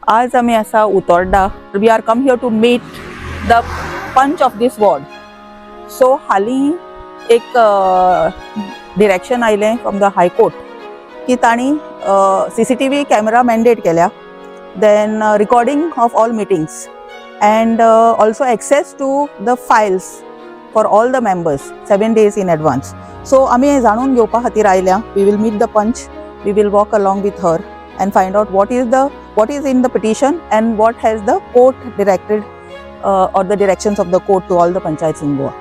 आज आमी आसा उतोड्डा. We are come here to meet the panch of this ward. So हालीं एक डिरेक्शन आयलें फ्रॉम द हाय कोर्ट की तांणी CCTV कॅमेरा मॅन्डेट केल्या. Then recording of all meetings and also access to the files for all the members 7 days in advance. So आमी हे जाणून घेवपा खातीर आयल्या. We will meet the punch. We will walk along with her and find out what is in the petition and what has the court directed or the directions of the court to all the panchayats in Goa.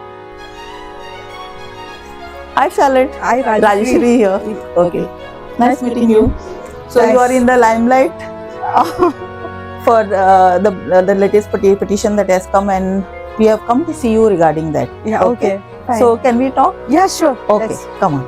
Hi Charlotte. Hi Rajeshri here. Okay. Nice meeting you. So you are in the limelight for the latest petition that has come, and we have come to see you regarding that. Yeah, okay. Fine. So can we talk? Yeah, sure. Okay, Let's- come on.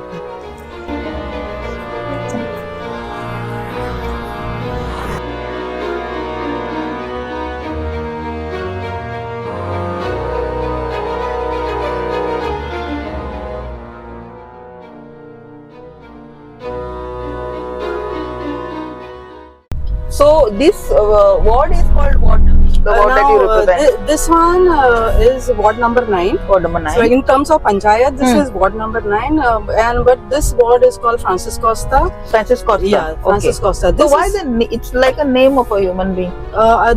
So this ward is called what? The ward that you represent? this one is ward number 9. Ward number 9. So in terms of panchayat, this is ward number 9, but this ward is called Francis Costa. Francis Costa. Yeah, Francis Okay. Costa. So This why is, it's like a name of a human being?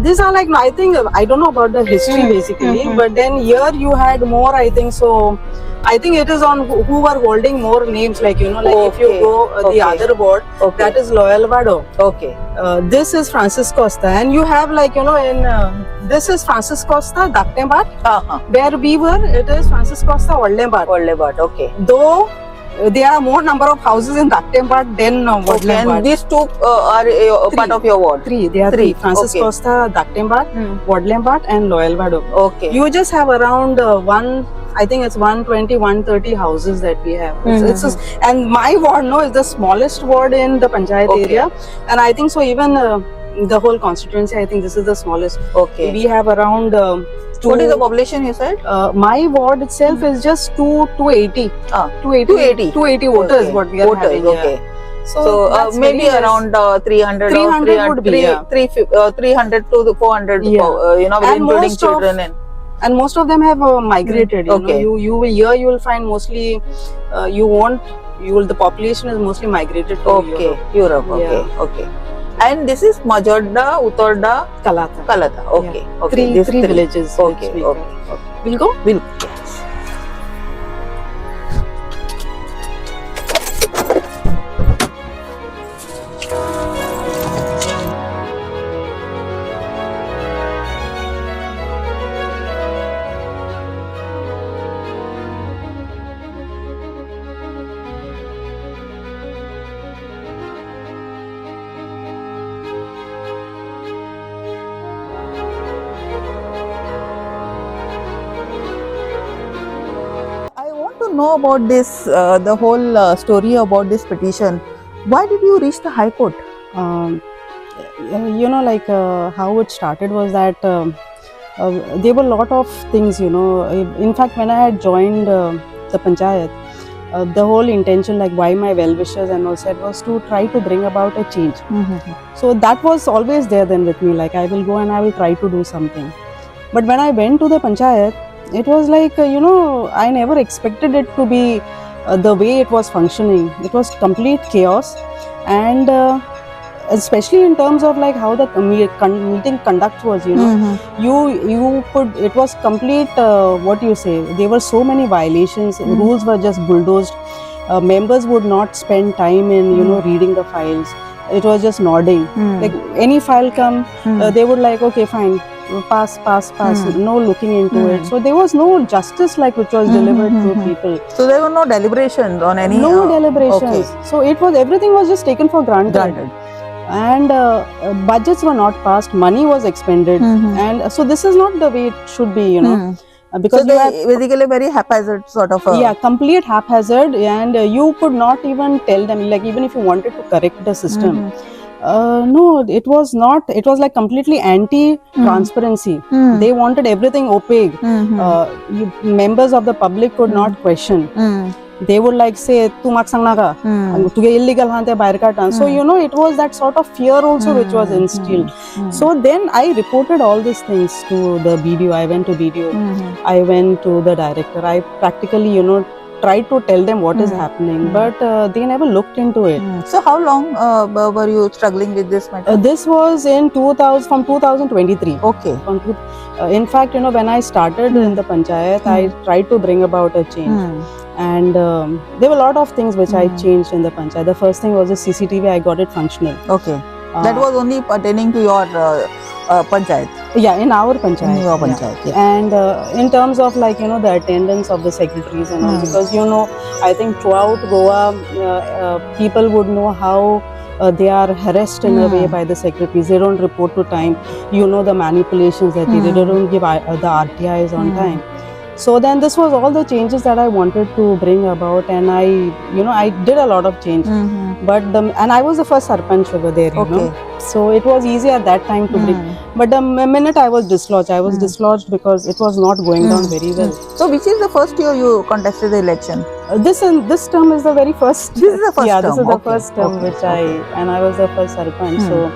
these are like, I think, I don't know about the history basically, but then here you had more, I think so. I think it is on who were holding more names, like, you know, like if you Okay. go the Okay. other ward, Okay. that is Loyal Vado. Okay. This is Francis Costa, and you have, like, you know, in this is Francis Costa, Daktembat, where we were, it is Francis Costa, Wadlembat. Wadlembat. Okay. Though there are more number of houses in Daktembat than Okay. Wadlembat. And these two are part of your ward. There are three. Francis Okay. Costa, Daktembat, Wadlembat, and Loyal Vado. Okay. You just have around I think it's 120, 130 houses that we have. It's just, and my ward, no, is the smallest ward in the panchayat Okay. area, and I think so even the whole constituency, I think this is the smallest. Okay. We have around What is the population you said? my ward itself is just 280. 280. 280 voters. Okay. What we are Voters. having. Okay. Yeah. So that's maybe very less. around 300 300 would be, yeah. 300 to 400 Yeah. including most of- children And most of them have migrated. Okay. You will here you will find mostly the population is mostly migrated to Okay. Europe. Okay. Yeah. Okay. And this is Majorda, Utorda, Kalata. Kalata. Okay. Okay. These Three villages. Okay. which we Okay. can- Okay. We'll go. Will. I want to know about this, the whole story about this petition. Why did you reach the High Court? How it started was that there were a lot of things, in fact, when I had joined the panchayat, the whole intention, like why my well-wishers and all said, was to try to bring about a change. So that was always there then with me, like I will go and I will try to do something. But when I went to the panchayat, it was like, I never expected it to be the way it was functioning. It was complete chaos, and especially in terms of like how the meeting conduct was, you could, it was complete, there were so many violations, rules were just bulldozed, members would not spend time in, reading the files. It was just nodding. Like any file come, they would like, okay, fine, pass, no looking into it. So there was no justice like which was delivered to people. So there were no deliberations on any. No deliberations. Okay. So everything was just taken for granted. And budgets were not passed, money was expended, and so this is not the way it should be, because So they basically very haphazard sort of. complete haphazard, and you could not even tell them, like even if you wanted to correct the system, no, it was not. It was like completely anti-transparency. They wanted everything opaque. Members of the public could not question. they would like say tu mak sang naga tuge illegal hante bahar kaatan. So you know, it was that sort of fear also which was instilled. So then I reported all these things to the BDO. I went to BDO, I went to the director. I practically, you know, tried to tell them what is happening, but they never looked into it. So how long were you struggling with this matter? This was in 2000, from 2023. Okay. In fact, you know, when I started in the panchayat, I tried to bring about a change. And there were a lot of things which I changed in the panchayat. The first thing was the CCTV. I got it functional. Okay. That was only pertaining to your panchayat. Yeah, in our panchayat. In your panchayat. Yeah. And in terms of, like, you know, the attendance of the secretaries and all, because, you know, I think throughout Goa, people would know how they are harassed in a way by the secretaries. They don't report to time. You know, the manipulations that they don't give the RTIs on time. So then this was all the changes that I wanted to bring about, and I, you know, I did a lot of change. But and I was the first sarpanch over there, you know. So it was easy at that time to bring. But the minute I was dislodged because it was not going down very well. So which is the first year you contested the election? This term is the very first. This is the first yeah, term. this is the first term which and I was the first sarpanch. So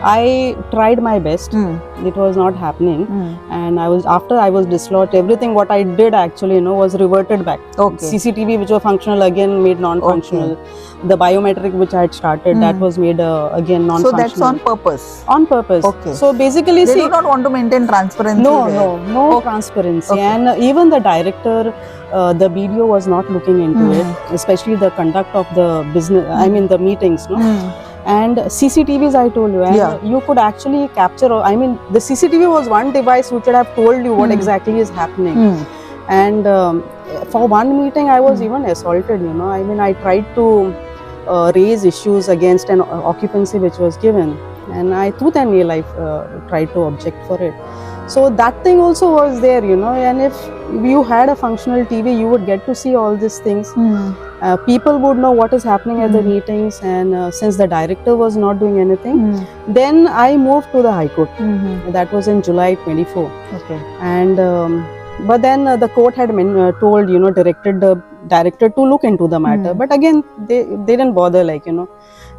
I tried my best. It was not happening, and after I was dislodged, everything what I did actually, you know, was reverted back. CCTV, which was functional, again made non-functional. The biometric which I had started, that was made again non-functional. So that's on purpose. On purpose. Okay. So basically, they do not want to maintain transparency. No transparency, and even the director, the BDO was not looking into it, especially the conduct of the business. I mean the meetings, no. And CCTVs, I told you, and you could actually capture. I mean, the CCTV was one device which would have told you what exactly is happening. And for one meeting, I was even assaulted. You know, I mean, I tried to raise issues against an occupancy which was given, and I tooth and nail I tried to object for it. So that thing also was there, you know. And if you had a functional TV, you would get to see all these things. People would know what is happening at the meetings, and since the director was not doing anything, then I moved to the High Court. That was in July 24. Okay. And but then the court had told, you know, directed the director to look into the matter. But again, they didn't bother, like, you know,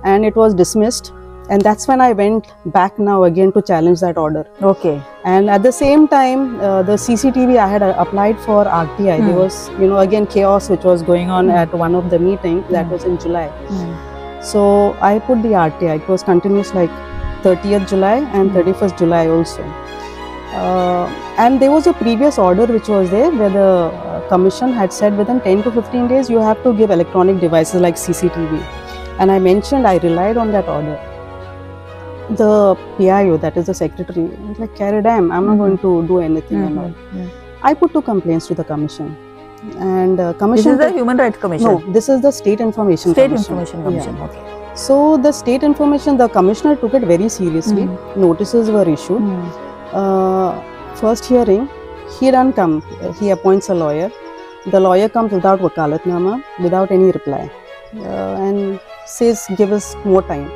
and it was dismissed. And that's when I went back now again to challenge that order. Okay. And at the same time, the CCTV, I had applied for RTI. There was, you know, again chaos which was going on at one of the meetings. That was in July. So I put the RTI. It was continuous, like 30th July and 31st July also. And there was a previous order which was there where the commission had said within 10 to 15 days you have to give electronic devices like CCTV. And I mentioned I relied on that order. The PIO, that is the secretary, was like, carry damn, I'm not going to do anything and all. I put 2 complaints to the commission. And commission. This is the Human Rights Commission? No, this is the State Information Commission. State Information Commission, okay. So the State Information, the commissioner took it very seriously. Notices were issued. First hearing, he didn't come. He appoints a lawyer. The lawyer comes without wakalatnama, without any reply, and says, give us more time.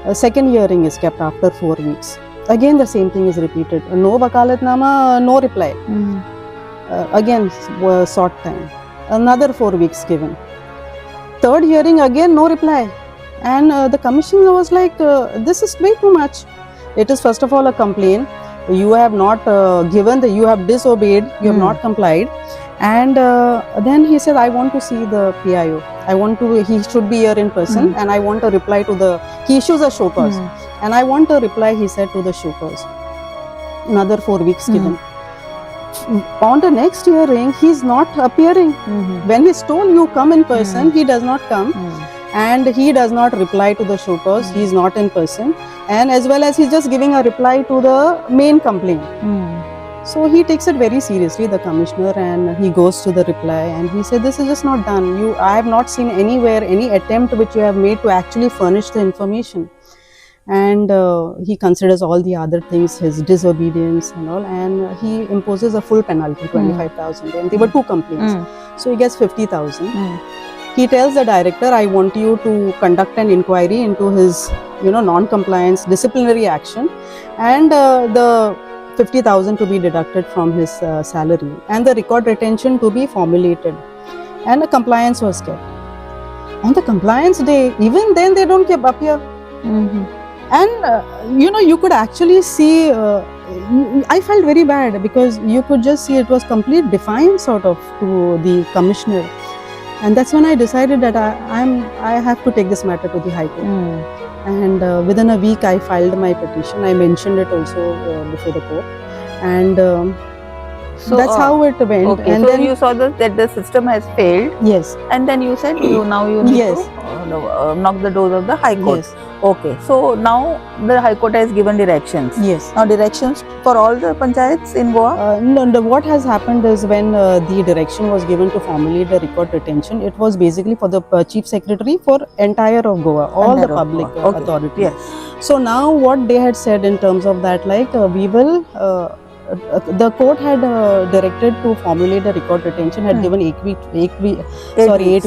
A second hearing is kept after 4 weeks. Again, the same thing is repeated. No wakalatnama, no reply. Again, short time. Another 4 weeks given. Third hearing, again, no reply. And the commissioner was like, this is way too much. It is first of all a complaint. You have not you have disobeyed, you have not complied. And then he said, I want to see the PIO. He should be here in person, and I want a reply to he issues a show cause. And I want a reply, he said, to the show cause. Another 4 weeks given. On the next hearing, he's not appearing. When he's told you come in person, he does not come. And he does not reply to the show cause. He is not in person. And as well as he's just giving a reply to the main complaint. So he takes it very seriously, the commissioner, and he goes to the reply and he said, this is just not done. I have not seen anywhere any attempt which you have made to actually furnish the information. And he considers all the other things, his disobedience and all, and he imposes a full penalty, 25,000. And there were 2 complaints. So he gets 50,000. He tells the director, I want you to conduct an inquiry into his, non-compliance, disciplinary action, and the 50,000 to be deducted from his salary, and the record retention to be formulated. and a compliance was kept. On the compliance day, even then they don't keep appear. And you could actually see. I felt very bad because you could just see it was complete defiance sort of to the commissioner, and that's when I decided that I have to take this matter to the High Court. And within a week, I filed my petition. I mentioned it also before the court, and So that's how it went. Okay, And so then you saw that the system has failed, yes, and then you said now you need Yes. to knock the doors of the High Court. yes, Okay, so now the High Court has given directions. yes. Now directions for all the panchayats in Goa. No, what has happened is when the direction was given to formulate the record retention, it was basically for the chief secretary for entire of Goa, all Entire the of public Goa. Okay. authorities. Yes. So now what they had said in terms of that, like we will, the court had directed to formulate the record retention, had given 8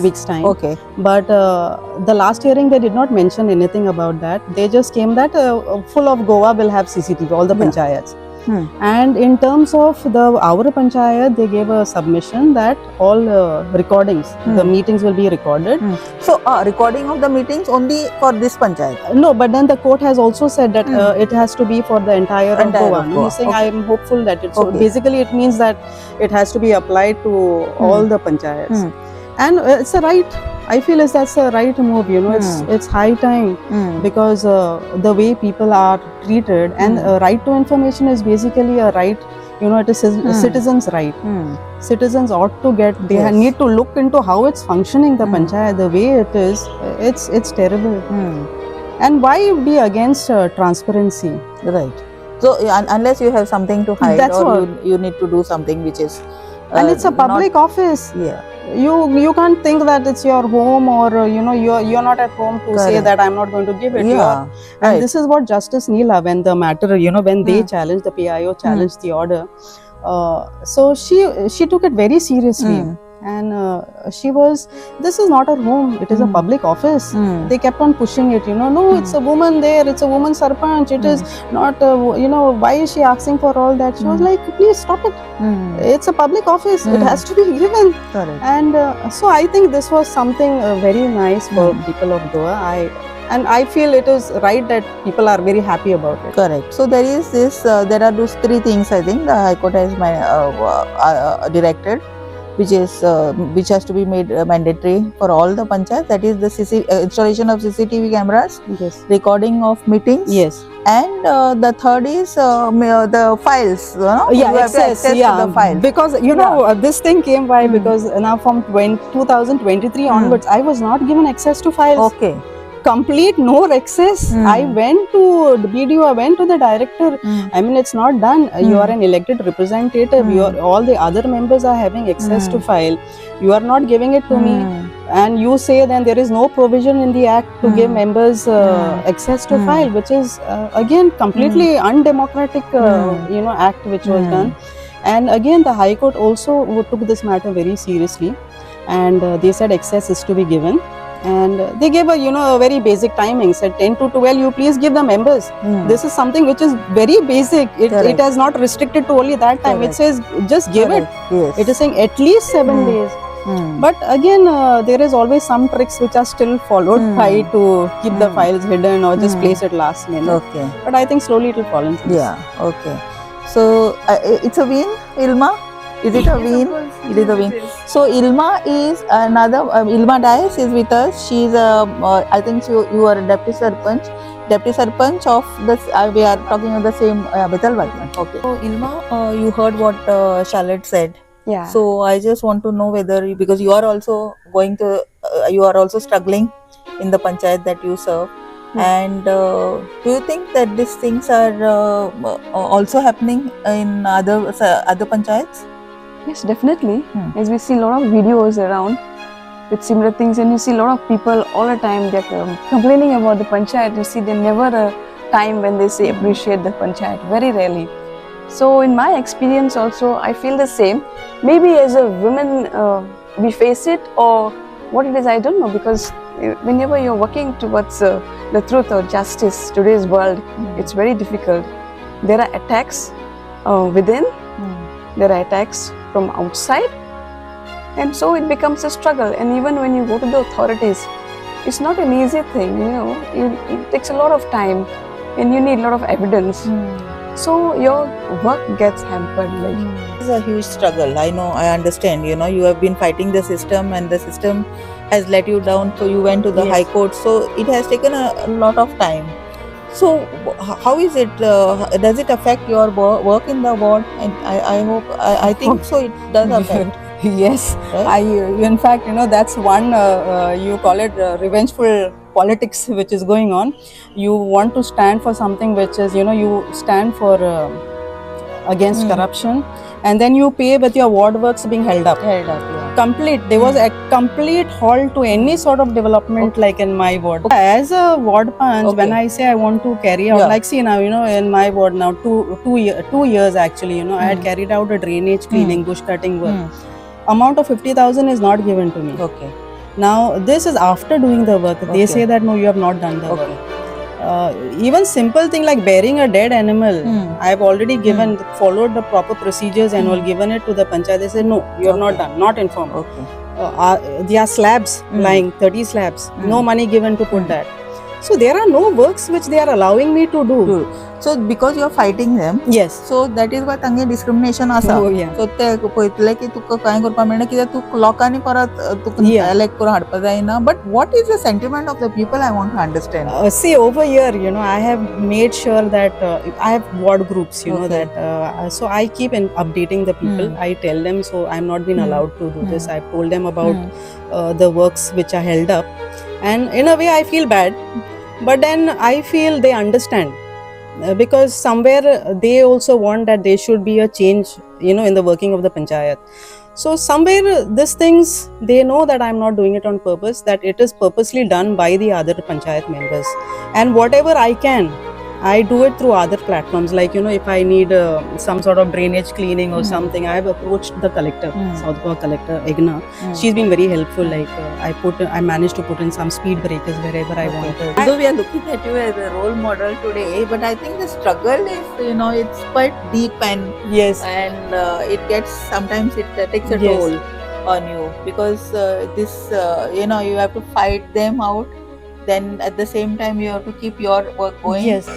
weeks time. Okay. But the last hearing they did not mention anything about that. They just came that full of Goa will have CCTV, all the Yeah. panchayats. Hmm. And in terms of our panchayat, they gave a submission that all recordings, the meetings will be recorded. So recording of the meetings only for this panchayat. No, but then the court has also said that it has to be for the entire of Entire Goa. of No? Goa. He's saying Okay. I am hopeful that it. So Okay. basically, it means that it has to be applied to all the panchayats, and it's a right. I feel that's a right move. It's high time because the way people are treated, and right to information is basically a right. It is a citizen's right. Citizens ought to get. They Yes. need to look into how it's functioning. The panchayat, the way it is, it's terrible. And why be against transparency? Right. So unless you have something to hide, That's or what. you need to do something which is And it's a public office. Yeah. You can't think that it's your home, or you're not at home to say Correct. that I'm not going to give it. Yeah. And Right. this is what Justice Neela, when the matter, when they challenged, the PIO challenged the order. So she took it very seriously. And this is not her home, it is a public office. They kept on pushing it, no, it's a woman there, it's a woman sarpanch, it is not, why is she asking for all that? She was like, please stop it. It's a public office, it has to be given. Correct. And so I think this was something very nice for people of Goa. And I feel it is right that people are very happy about it. Correct. So there is this. There are those three things I think the High Court has directed, which has to be made mandatory for all the panchayats. That is the installation of CCTV cameras, Yes. recording of meetings. Yes. And the third is the files. Yeah, you have to access access yeah, to the file. because this thing came by because now from 2023 onwards, I was not given access to files. Okay. Complete no access. I went to the BDO, I went to the director. I mean, it's not done. You are an elected representative. All the other members are having access to file. You are not giving it to me. And you say then there is no provision in the act to give members access to file, which is again completely undemocratic act which was done. And again the High Court also took this matter very seriously, and they said access is to be given. And they gave a very basic timing, said 10 to 12 you please give the members. This is something which is very basic. It has not restricted to only that time. Correct. It says just give it. Yes. It is saying at least 7 days. But again, there is always some tricks which are still followed by to keep the files hidden or just place it last minute. Okay. But I think slowly it will fall into place. Yeah. Okay. So it's a win, Ilma. Is it a win? It is a win. So Ilma is another. Ilma Dias is with us. She's I think you are a deputy sarpanch of this. We are talking of the same Bitalwadi. Okay. So Ilma, you heard what Charlotte said. Yeah. So I just want to know whether because you are also you are also struggling in the panchayat that you serve. And do you think that these things are also happening in other panchayats? Yes, definitely. As we see a lot of videos around with similar things, and you see a lot of people all the time they're complaining about the panchayat. You see, there's never a time when they say appreciate the panchayat. Very rarely. So, in my experience, also, I feel the same. Maybe as a woman, we face it, or what it is, I don't know. Because whenever you're working towards the truth or justice, today's world, it's very difficult. There are attacks within. There are attacks from outside, and so it becomes a struggle. And even when you go to the authorities, it's not an easy thing, you know. It takes a lot of time, and you need a lot of evidence. So your work gets hampered. Like It's a huge struggle. I know, I understand. You know, you have been fighting the system, and the system has let you down. So you went to the Yes. High Court. So it has taken a lot of time. So how is it? Does it affect your work in the ward? And I hope, I think so. It does affect. Yes, Right? in fact, that's one, you call it revengeful politics which is going on. You want to stand for something which is, you stand for against corruption, and then you pay with your ward works being held up. Held up, yeah. Complete. There was a complete halt to any sort of development like in my ward. As a ward panch, when Okay. I say I want to carry out, Yeah. like see now, in my ward now, 2 years actually, I had carried out a drainage cleaning, bush cutting work. Amount of 50,000 is not given to me. Okay. Now this is after doing the work. They Okay. say that no, you have not done the Okay. work. Even simple thing like burying a dead animal, I have already given, followed the proper procedures and all, given it to the panchayat. They said no, you have not done, not informed. Okay. There are slabs lying, 30 slabs, no money given to put that. So there are no works which they are allowing me to do. True. So because you are fighting them, Yes. so that is why तांगे discrimination आसा. Oh, yeah. So ते पळयतले की तुका काय करपा मेळना कित्याक तू लोकांनी परत तुका Yeah. elect करून हाडपा जायना. But what is the sentiment of the people? I want to understand. See, over here, I have made sure that I have ward groups, Okay. that so I keep updating the people. I tell them, so I'm not been allowed to do this. I've told them about the works which are held up, and in a way I feel bad, but then I feel they understand. Because somewhere they also want that there should be a change, in the working of the panchayat. So somewhere these things, they know that I'm not doing it on purpose, that it is purposely done by the other panchayat members. And whatever I can, I do it through other platforms. Like, if I need some sort of drainage cleaning or something, I have approached the collector, South Goa collector, Egna. She's been very helpful. Like, I managed to put in some speed breakers wherever I wanted. Although we are looking at you as a role model today, but I think the struggle is, it's quite deep, and Yes. it gets, sometimes it takes a Yes. toll on you, because this, you have to fight them out. Then at the same time you have to keep your work going. Yes.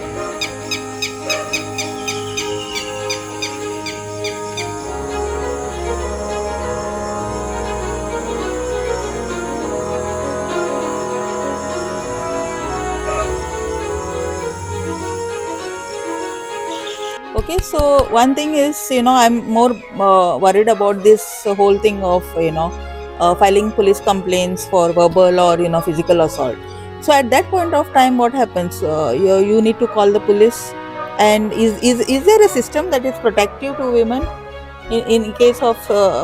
Okay, so one thing is, I'm more worried about this whole thing of, filing police complaints for verbal or, physical assault. So at that point of time, what happens? You need to call the police, and is there a system that is protective to women in case of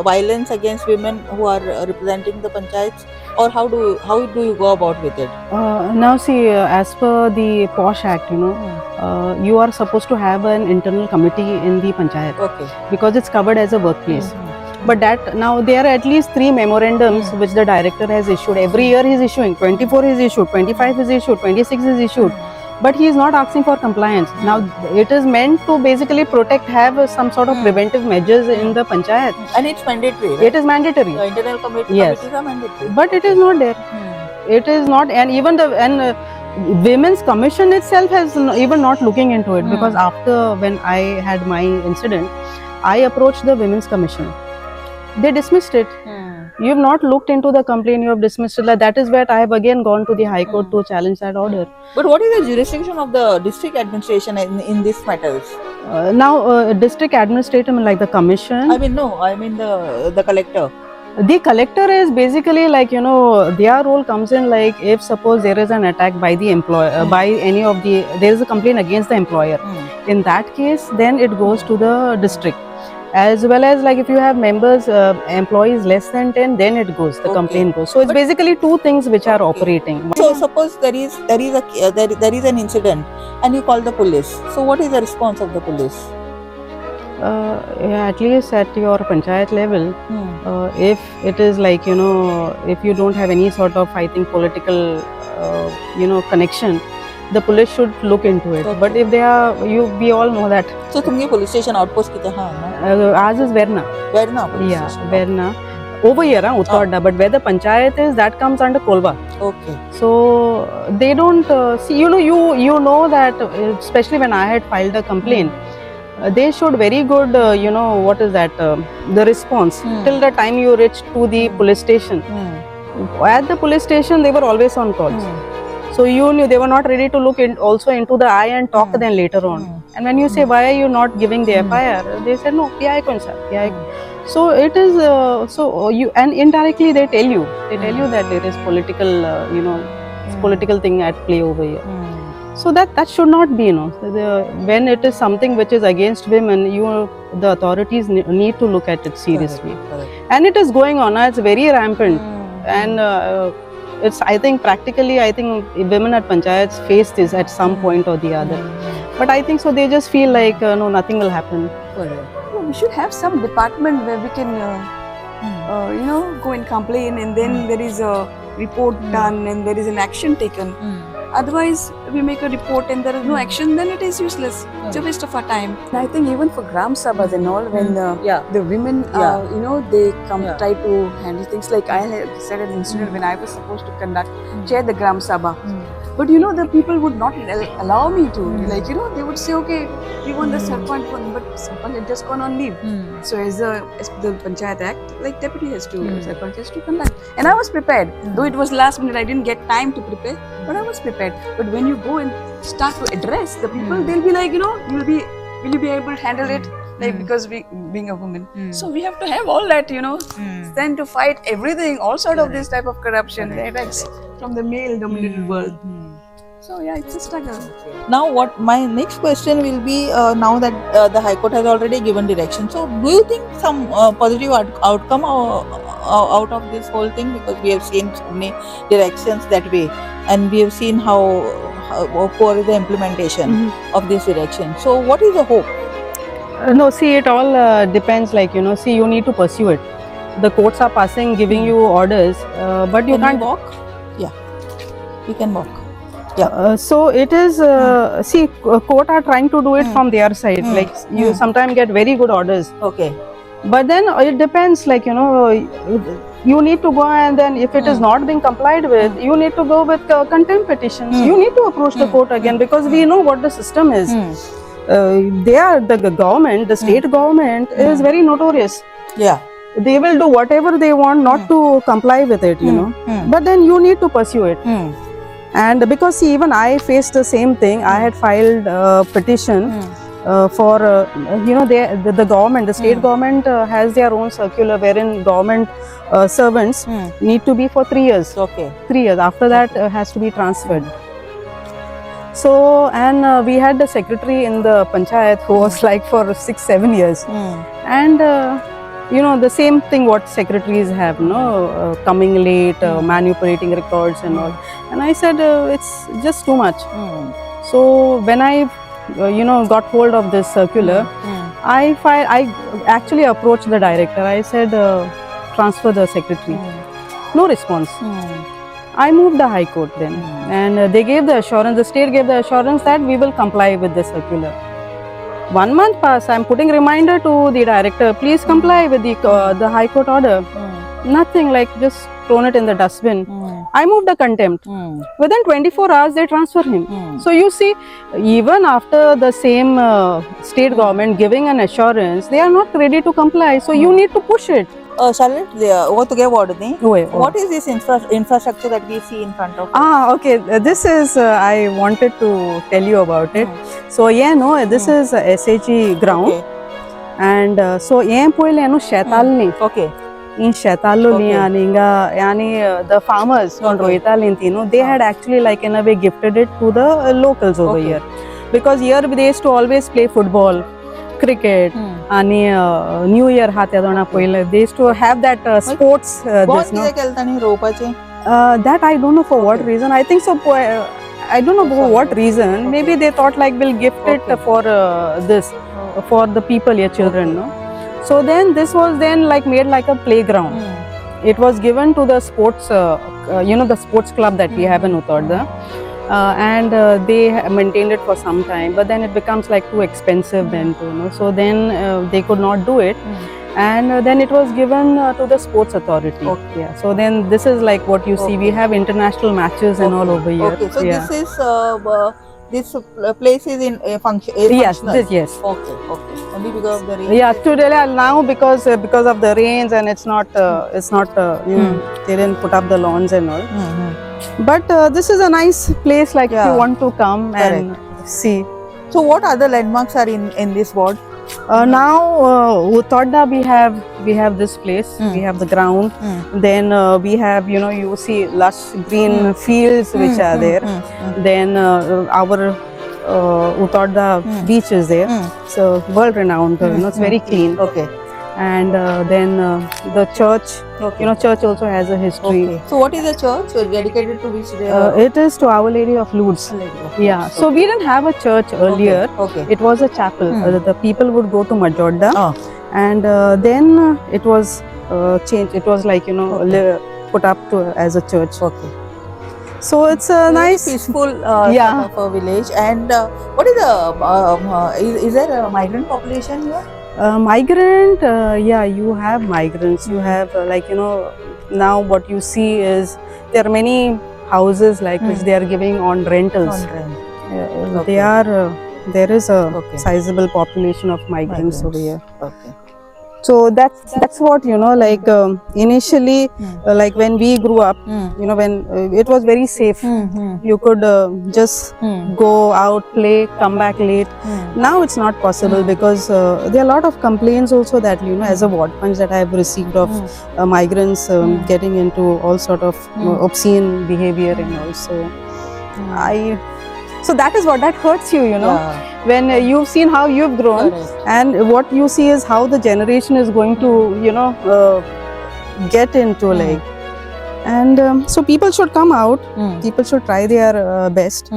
violence against women who are representing the panchayats, or how do you go about with it? Now see, as per the POSH Act, you are supposed to have an internal committee in the panchayat, Okay. because it's covered as a workplace. But that now there are at least 3 memorandums which the director has issued. Every year he is issuing. 24 is issued, 25 is issued, 26 is issued. But he is not asking for compliance. Now it is meant to basically protect, have some sort of preventive measures in the panchayat. And it's mandatory, right? It is mandatory. The internal committee Yes. committees are mandatory. But it is not there. It is not, and even the Women's Commission itself has even not looking into it, because after when I had my incident, I approached the Women's Commission. They dismissed it. You have not looked into the complaint, you have dismissed it. Like, that is where I have again gone to the High Court to challenge that order. But what is the jurisdiction of the district administration in these matters? Now, district administrator, like the commission, I mean, no, I mean the collector. the collector is basically like, their role comes in like if suppose there is an attack by the employer, by any of the, there is a complaint against the employer. In that case, then it goes to the district. As well as like if you have members, employees less than 10, then it goes, the Okay. complaint goes. So it's basically 2 things which are operating. So suppose there is an incident and you call the police. So what is the response of the police? Yeah, at least at your panchayat level, if it is like, if you don't have any sort of, I think, political, connection, the police should look into it. Okay. But if they are, we all know that. So तुमगे police station outpost किती हा ना? Ours is Verna. Verna police Yeah, station. Verna. over here, Uttarda, but where the panchayat is, that comes under Kolva. Okay. So they don't see. You know that especially when I had filed a complaint, they showed very good. What is that? The response till the time you reach to the police station. At the police station, they were always on calls. So you knew they were not ready to look also into the eye and talk then later on. And when you say why are you not giving the FIR, they said no, PI kaun sir, PI. So it is you, and indirectly they tell you that there is political political thing at play over here. So that should not be, when it is something which is against women, the authorities need to look at it seriously. Correct. And it is going on. It's very rampant, and it's, I think, practically, women at panchayats face this at some point or the other. But I think so they just feel like no, nothing will happen. We should have some department where we can, go and complain, and then there is a report done and there is an action taken. Otherwise, we make a report and there is no action, then it is useless. It's a waste of our time. And I think even for Gram Sabhas and all, when the women, they come try to handle things, like I had said an incident when I was supposed to chair the Gram Sabha. But the people would not allow me to. Like, they would say, okay, we want the Sarpanch one, but Sarpanch had just gone on leave. So as the Panchayat Act, like deputy has to, Sarpanch has to conduct. And I was prepared. Though it was last minute, I didn't get time to prepare, but I was prepared. But when you go and start to address the people, they'll be like, will you be able to handle it? Like, because being a woman. So we have to have all that, stand to fight everything, all sort of this type of corruption, attacks from the male dominated world. So yeah, it's a struggle. Now, what my next question will be, now that the High Court has already given direction, so do you think some positive outcome out of this whole thing? Because we have seen so many directions that way, and we have seen how poor is the implementation of this direction. So what is the hope? No, see, it all depends. Like, see, you need to pursue it. The courts are passing, giving you orders, but you can't walk. Yeah, you can walk. So it is, see, court are trying to do it from their side. Like, you sometimes get very good orders. Okay. But then it depends, like, you need to go, and then if it is not being complied with, you need to go with contempt petitions. You need to approach the court again, because we know what the system is. The government, the state government is very notorious. Yeah. They will do whatever they want not to comply with it, But then you need to pursue it. And because, see, even I faced the same thing. I had filed a petition for, the government, the state government has their own circular wherein government servants need to be for 3 years. Okay. 3 years. After that, has to be transferred. So, and we had the secretary in the panchayat who was like for 6-7 years. And, the same thing what secretaries have, coming late, manipulating records and all. And I said, it's just too much. So when I, got hold of this circular, I actually approached the director. I said, transfer the secretary. No response. I moved the High Court then, and they gave the assurance, the state gave the assurance that we will comply with the circular. 1 month passed, I am putting reminder to the director, please comply with the High Court order. Nothing, like just thrown it in the dustbin. I moved the contempt. Within 24 hours, they transfer him. So you see, even after the same state government giving an assurance, they are not ready to comply. So you need to push it. Charlotte, what is this infrastructure that we see in front of us? Okay. This is, I wanted to tell you about it. So, this is SHG ground. Okay. And so, Okay. in the farmers on Rohital, they had actually, like, in a way, gifted it to the locals over here. Because here they used to always play football, cricket, and New Year they used to have that sports. That I don't know for what reason. I think so. I don't know for what reason. Maybe they thought like we'll gift it for this, for the people, your children. No? So then this was then like made like a playground. It was given to the sports, the sports club that we have in Uttarda. And they maintained it for some time, but then it becomes like too expensive then, so then they could not do it. and then it was given to the sports authority. Okay. Yeah. So then this is like what you see. We Okay. have international matches and all over here. Okay, so yeah. this place is in function. Yes. functional. Yes. Okay, okay. Only because of the rain. Yeah. Today now because of the rains and it's not they didn't put up the lawns and all. But this is a nice place. Like if Yeah. you want to come and see. So what other landmarks are in this ward? Now Uttodda we have this place. We have the ground. Then we have you see lush green fields which are there. Then our Uttodda beach is there. So world renowned. It's very clean. Okay. And then the church. Okay. Church also has a history. Okay. So what is the church dedicated to which they It is to Our Lady of Lourdes. Yeah. So we didn't have a church earlier. Okay. It was a chapel. The people would go to Majodda, Oh. and then it was changed. It was like put up to as a church. Okay. So it's a Very nice. peaceful Yeah. sort of a village. And what is the is there a migrant population here? Migrant, yeah, you have migrants. You have now what you see is there are many houses like which they are giving on rentals. On rent. Okay. They are there is a Okay. sizable population of migrants over here. Okay. So that's what like initially like when we grew up, when it was very safe. You could just go out, play, come back late. Now it's not possible because there are a lot of complaints also that as a ward punch that I have received of migrants getting into all sort of obscene behavior and also so that is what that hurts you Yeah. when you've seen how you've grown. Correct. And what you see is how the generation is going to get into like, and so people should come out, people should try their best.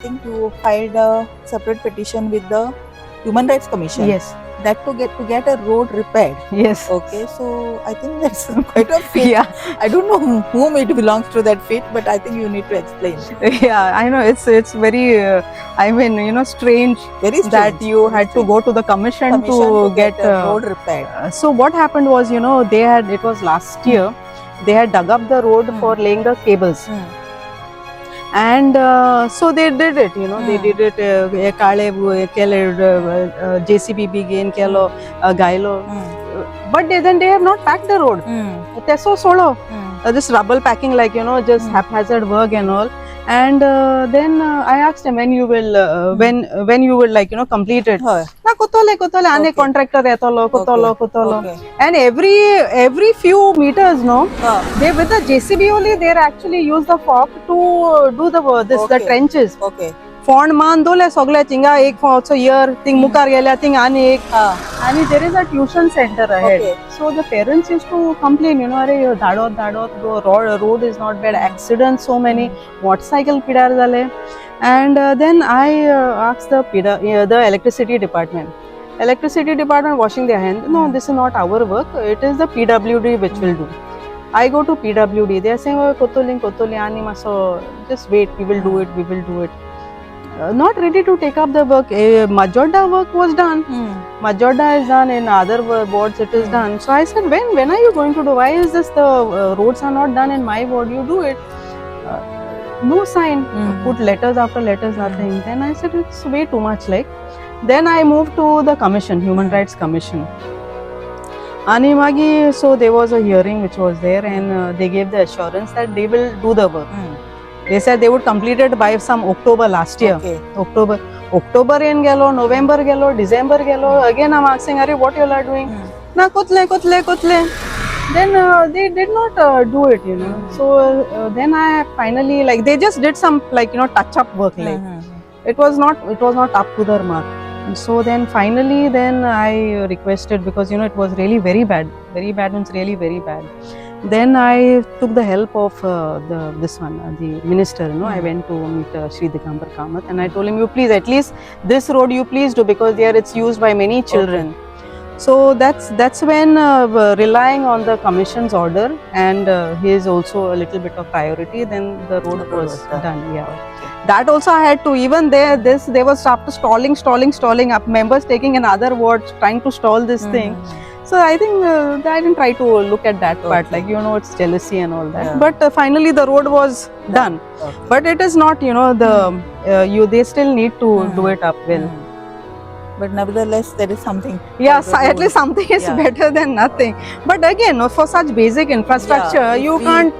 I think you filed a separate petition with the Human Rights Commission. Yes, That to get a road repaired. yes. Okay, so I think that's quite a feat. Yeah, I don't know whom it belongs to that feat, but I think you need to explain. yeah. I know it's very strange Very strange. that you had to go to the commission to get a road repaired. so what happened was they had, it was last year, they had dug up the road for laying the cables. And so they did it, they did it. JCB begin kelo gailo, but then they have not packed the road. That's so solo. Just rubble packing, like just haphazard work and all. And then I asked him when you will when you will complete it. Huh. Na kotole ane Okay. contractor etolo kotolo. Okay. And every few meters, they with the JCB only they actually use the fork to do the the Okay. trenches. Okay. Fond man dole sogle chinga ek also here thing mukar gelia thing ane ek. And there is a tuition center ahead. Okay. So the parents used to complain, are dhadot the road is not bad, accidents so many, motorcycle pidar dale. And then I asked the electricity department. Electricity department washing their hands. No, this is not our work. It is the PWD which will do. I go to PWD. They are saying, oh, kotoli ani maso. Just wait. We will do it. Not ready to take up the work. Majodda work was done. Majodda is done. In other wards it is done. So I said, when are you going to do? Why is this the roads are not done in my ward? You do it. No sign. Put letters after letters, nothing. Then I said it's way too much. Then I moved to the commission, Human Rights Commission. Animagi, so there was a hearing which was there, and they gave the assurance that they will do the work. They said they would complete it by some October last year. Okay. October in gelo, November gelo, December gelo. Again I'm asking, Are what you are doing? Na kotle. then they did not do it, you know. So then I finally, like, they just did some, like, you know, touch up work, like it was not up to their mark. So then finally, then I requested, because, you know, it was really very bad means really very bad. Then I took the help of the minister, you know. I went to meet Shri Digambar Kamath, and I told him, you please, at least this road you please do, because there it's used by many children. So that's when relying on the commission's order, and his also a little bit of priority, then the road was done. Yeah. That also I had to, even there, they was after stalling up, members taking another word, trying to stall this thing. So I think I didn't try to look at that part, like, you know, it's jealousy and all that. Yeah. But finally the road was done. But it is not, you know, they still need to do it up well. But nevertheless, there is something. Yes, at least something is better than nothing. But again, for such basic infrastructure, you can't.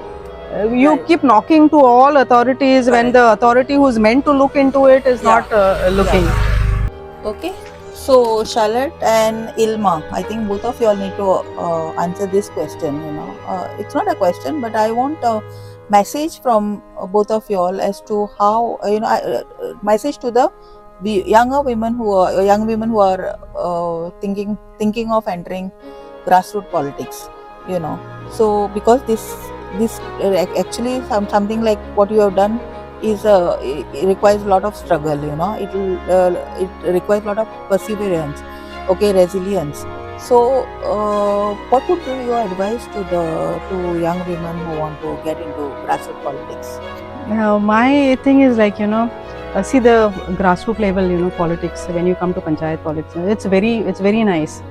You keep knocking to all authorities when the authority who's meant to look into it is not looking. Okay. So Charlotte and Ilma, I think both of you all need to answer this question. You know, it's not a question, but I want a message from both of you all as to how, you know, message to the young women who are thinking of entering grassroots politics. You know, so because this actually something like what you have done is it requires a lot of struggle. You know, it requires a lot of perseverance, resilience. So what would be your advice to young women who want to get into grassroots politics? My thing is, like, you know, see the grassroots level, you know, politics, when you come to panchayat politics, it's very nice.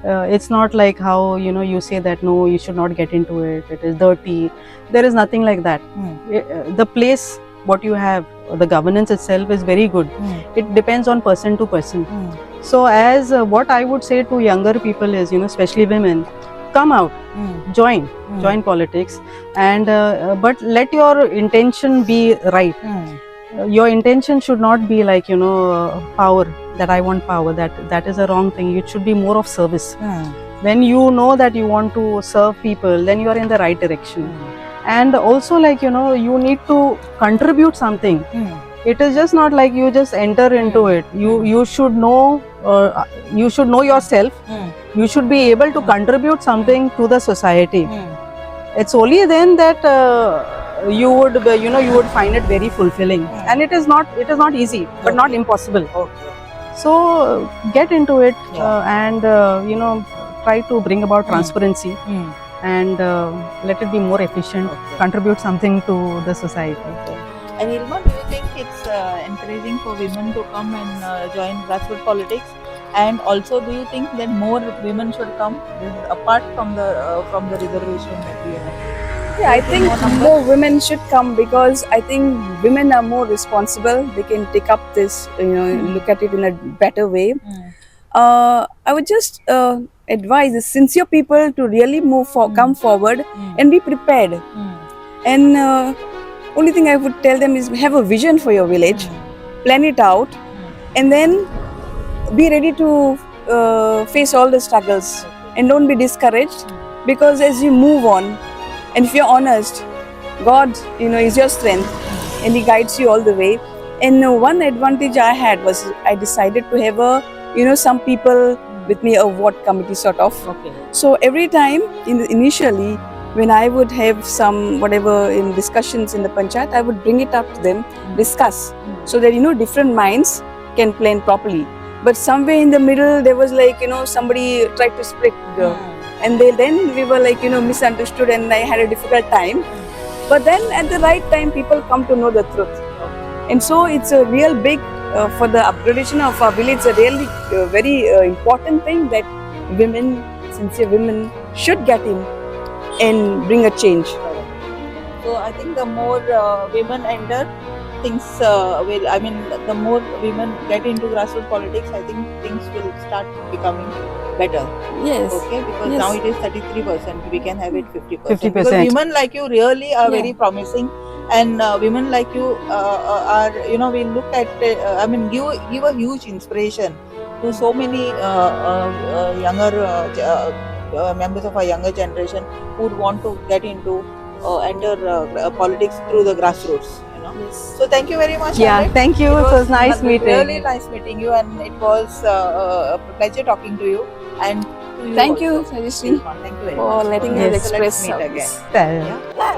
It's not like how, you know, you say that no, you should not get into it, it is dirty. There is nothing like that. The place what you have, the governance itself is very good. It depends on person to person. So as what I would say to younger people is, you know, especially women, come out, join politics, and but let your intention be right. Your intention should not be like, you know, power, that I want power, that is a wrong thing. It should be more of service. When you know that you want to serve people, then you are in the right direction. And also, like, you know, you need to contribute something. It is just not like you just enter into it. You should know yourself. You should be able to contribute something to the society. It's only then that you would find it very fulfilling. And it is not easy, but not impossible. So get into it, and you know, try to bring about transparency, and let it be more efficient. Contribute something to the society. And Ilma, do you think it's encouraging for women to come and join grassroots politics? And also, do you think that more women should come, apart from the reservation that we have? Yeah, I think more women should come, because I think women are more responsible. They can take up this, you know, look at it in a better way. I would just advise the sincere people to really come forward and be prepared. And only thing I would tell them is have a vision for your village, plan it out, and then be ready to face all the struggles, and don't be discouraged, because as you move on, and if you're honest, God, you know, is your strength, and He guides you all the way. And one advantage I had was I decided to have some people with me, a ward committee sort of. So every time initially, when I would have some whatever in discussions in the panchayat, I would bring it up to them, discuss, so that, you know, different minds can plan properly. But somewhere in the middle, there was like, you know, somebody tried to split and then we were like, you know, misunderstood, and I had a difficult time. But then at the right time, people come to know the truth. And so it's a real big, for the upgradation of our village, a really very important thing that women, sincere women, should get in and bring a change. So I think the more women enter, things the more women get into grassroots politics, I think things will start becoming better. Yes. Okay, because Yes. now it is 33%, we can have it 50%. 50%. Because women like you really are very promising, and women like you are, you know, we look at, give a huge inspiration to so many younger members of our younger generation who would want to get into enter politics through the grassroots. So thank you very much. Yeah, Amit. thank you. It was nice meeting. Really nice meeting you, and it was a pleasure talking to you. And to you Thank you, also. Sajishri, Thank you very for much. letting Yes. us So let's express meet our again. Tell- Yeah.